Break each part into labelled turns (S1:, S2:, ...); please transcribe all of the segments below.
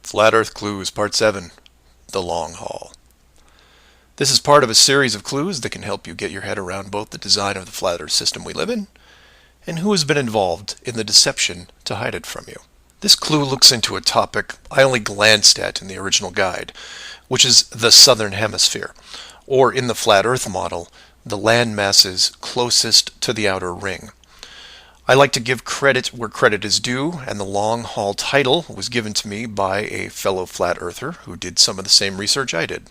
S1: Flat Earth Clues, Part 7, The Long Haul. This is part of a series of clues that can help you get your head around both the design of the flat Earth system we live in and who has been involved in the deception to hide it from you. This clue looks into a topic I only glanced at in the original guide, which is the southern hemisphere, or in the flat Earth model, the land masses closest to the outer ring. I like to give credit where credit is due, and the long haul title was given to me by a fellow flat earther who did some of the same research I did.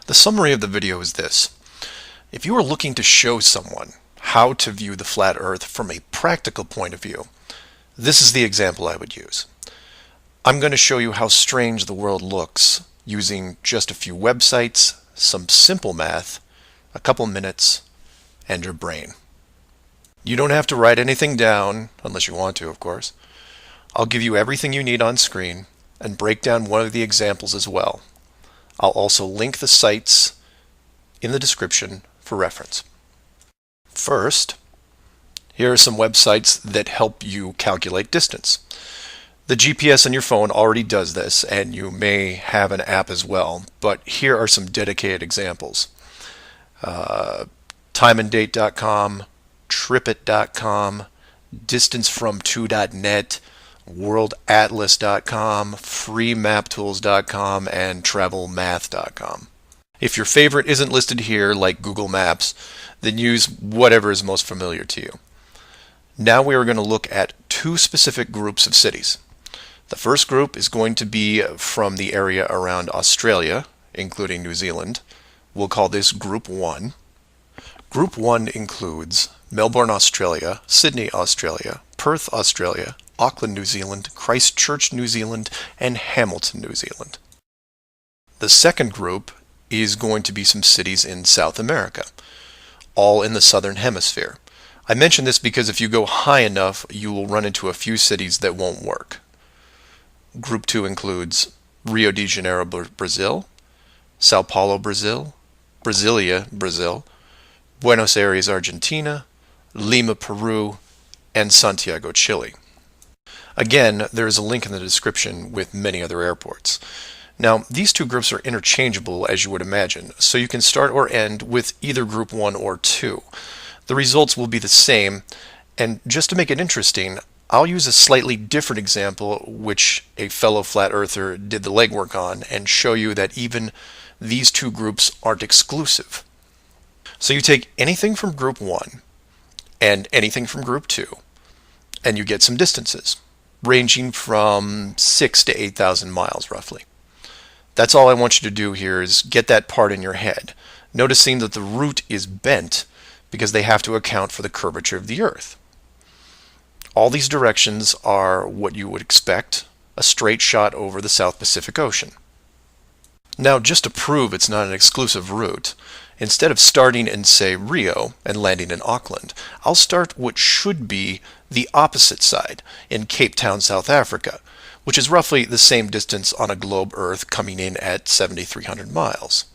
S1: The summary of the video is this. If you are looking to show someone how to view the flat earth from a practical point of view, this is the example I would use. I'm going to show you how strange the world looks using just a few websites, some simple math, a couple minutes, and your brain. You don't have to write anything down, unless you want to, of course. I'll give you everything you need on screen and break down one of the examples as well. I'll also link the sites in the description for reference. First, here are some websites that help you calculate distance. The GPS on your phone already does this, and you may have an app as well, but here are some dedicated examples. Timeanddate.com, tripit.com, distancefrom2.net, worldatlas.com, freemaptools.com, and travelmath.com. If your favorite isn't listed here, like Google Maps, then use whatever is most familiar to you. Now we are going to look at two specific groups of cities. The first group is going to be from the area around Australia, including New Zealand. We'll call this Group 1. Group 1 includes Melbourne, Australia, Sydney, Australia, Perth, Australia, Auckland, New Zealand, Christchurch, New Zealand, and Hamilton, New Zealand. The second group is going to be some cities in South America, all in the southern hemisphere. I mention this because if you go high enough, you will run into a few cities that won't work. Group 2 includes Rio de Janeiro, Brazil, Sao Paulo, Brazil, Brasilia, Brazil, Buenos Aires, Argentina, Lima, Peru, and Santiago, Chile. Again, there is a link in the description with many other airports. Now, these two groups are interchangeable, as you would imagine, so you can start or end with either Group 1 or 2. The results will be the same, and just to make it interesting, I'll use a slightly different example which a fellow flat earther did the legwork on and show you that even these two groups aren't exclusive. So you take anything from Group 1 and anything from Group 2, and you get some distances, ranging from 6,000 to 8,000 miles roughly. That's all I want you to do here is get that part in your head, noticing that the route is bent because they have to account for the curvature of the Earth. All these directions are what you would expect, a straight shot over the South Pacific Ocean. Now, just to prove it's not an exclusive route, instead of starting in, say, Rio and landing in Auckland, I'll start what should be the opposite side, in Cape Town, South Africa, which is roughly the same distance on a globe Earth coming in at 7,300 miles.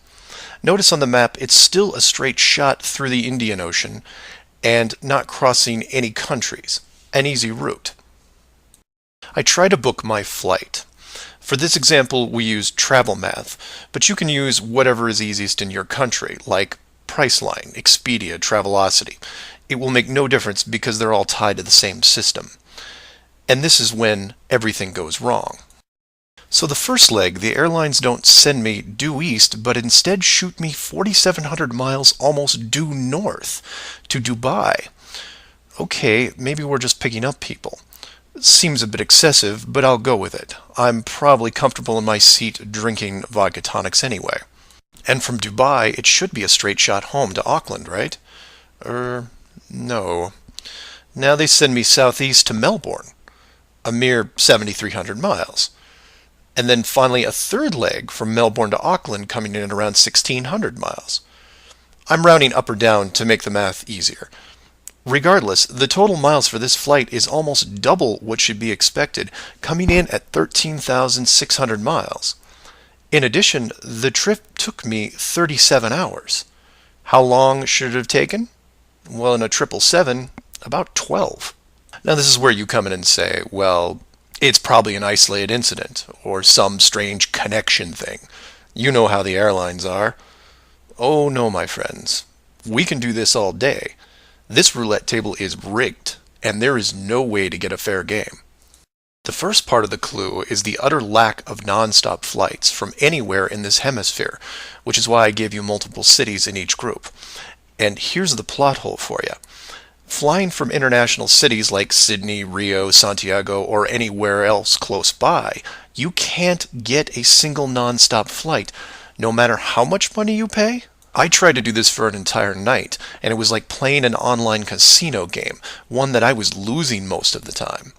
S1: Notice on the map it's still a straight shot through the Indian Ocean and not crossing any countries, an easy route. I try to book my flight. For this example, we use TravelMath, but you can use whatever is easiest in your country, like Priceline, Expedia, Travelocity. It will make no difference because they're all tied to the same system. And this is when everything goes wrong. So the first leg, the airlines don't send me due east, but instead shoot me 4,700 miles almost due north to Dubai. Okay, maybe we're just picking up people. Seems a bit excessive, but I'll go with it. I'm probably comfortable in my seat drinking vodka tonics anyway. And from Dubai, it should be a straight shot home to Auckland, right? No. Now they send me southeast to Melbourne, a mere 7,300 miles. And then finally a third leg from Melbourne to Auckland coming in at around 1,600 miles. I'm rounding up or down to make the math easier. Regardless, the total miles for this flight is almost double what should be expected, coming in at 13,600 miles. In addition, the trip took me 37 hours. How long should it have taken? Well, in a 777, about 12. Now this is where you come in and say, well, It's probably an isolated incident or some strange connection thing. You know how the airlines are. Oh no, my friends. We can do this all day. This roulette table is rigged, and there is no way to get a fair game. The first part of the clue is the utter lack of non-stop flights from anywhere in this hemisphere, which is why I gave you multiple cities in each group. And here's the plot hole for you. Flying from international cities like Sydney, Rio, Santiago, or anywhere else close by, you can't get a single non-stop flight, no matter how much money you pay. I tried to do this for an entire night, and it was like playing an online casino game, one that I was losing most of the time.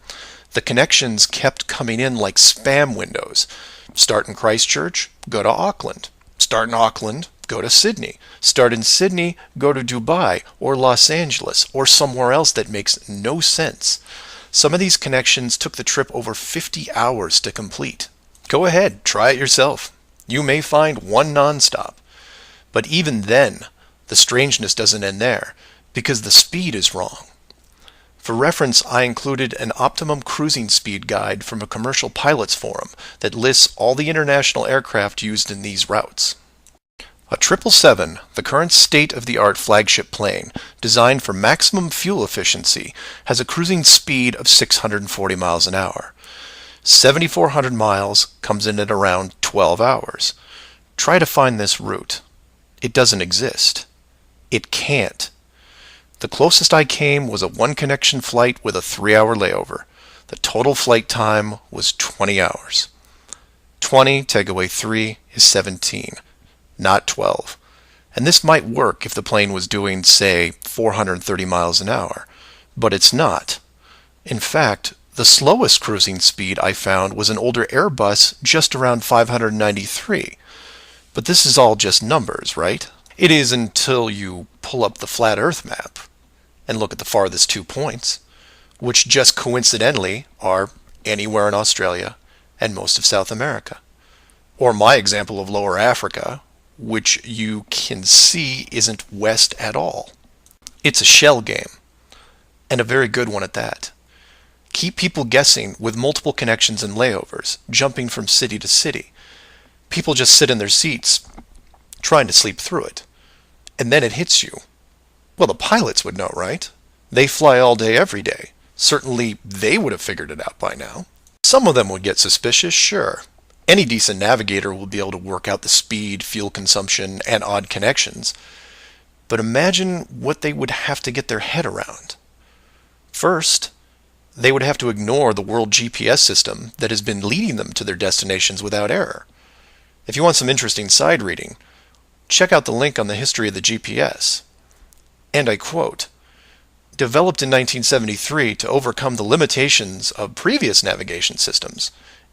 S1: The connections kept coming in like spam windows. Start in Christchurch, go to Auckland. Start in Auckland, go to Sydney. Start in Sydney, go to Dubai or Los Angeles or somewhere else that makes no sense. Some of these connections took the trip over 50 hours to complete. Go ahead, try it yourself. You may find one nonstop. But even then, the strangeness doesn't end there, because the speed is wrong. For reference, I included an optimum cruising speed guide from a commercial pilots forum that lists all the international aircraft used in these routes. A 777, the current state-of-the-art flagship plane, designed for maximum fuel efficiency, has a cruising speed of 640 miles an hour. 7,400 miles comes in at around 12 hours. Try to find this route. It doesn't exist. It can't. The closest I came was a one-connection flight with a 3-hour layover. The total flight time was 20 hours. 20 take away 3 is 17, not 12. And this might work if the plane was doing, say, 430 miles an hour. But it's not. In fact, the slowest cruising speed I found was an older Airbus just around 593. But this is all just numbers, right? It is until you pull up the flat Earth map and look at the farthest 2 points, which just coincidentally are anywhere in Australia and most of South America. Or my example of Lower Africa, which you can see isn't west at all. It's a shell game, and a very good one at that. Keep people guessing with multiple connections and layovers, jumping from city to city. People just sit in their seats, trying to sleep through it. And then it hits you. Well, the pilots would know, right? They fly all day, every day. Certainly, they would have figured it out by now. Some of them would get suspicious, sure. Any decent navigator will be able to work out the speed, fuel consumption, and odd connections. But imagine what they would have to get their head around. First, they would have to ignore the world GPS system that has been leading them to their destinations without error. If you want some interesting side reading, check out the link on the history of the GPS. And I quote, "Developed in 1973 to overcome the limitations of previous navigation systems,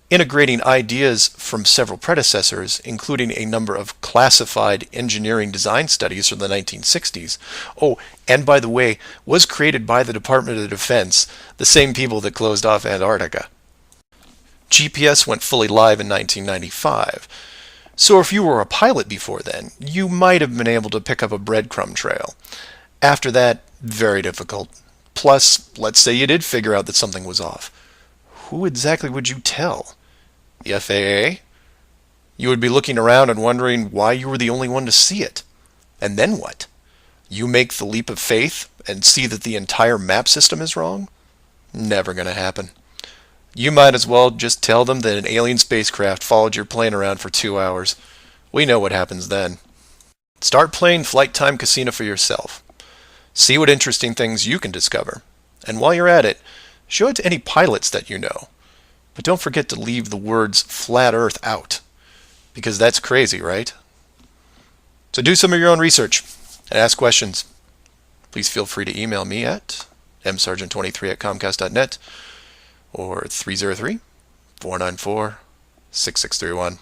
S1: integrating ideas from several predecessors, including a number of classified engineering design studies from the 1960s. Oh, and by the way, was created by the Department of Defense, the same people that closed off Antarctica. GPS went fully live in 1995. So if you were a pilot before then, you might have been able to pick up a breadcrumb trail. After that, very difficult. Plus, let's say you did figure out that something was off. Who exactly would you tell? The FAA? You would be looking around and wondering why you were the only one to see it. And then what? You make the leap of faith and see that the entire map system is wrong? Never gonna happen. You might as well just tell them that an alien spacecraft followed your plane around for 2 hours. We know what happens then. Start playing Flight Time Casino for yourself. See what interesting things you can discover. And while you're at it, show it to any pilots that you know. But don't forget to leave the words flat Earth out, because that's crazy, right? So do some of your own research and ask questions. Please feel free to email me at msargent23@comcast.net or 303-494-6631.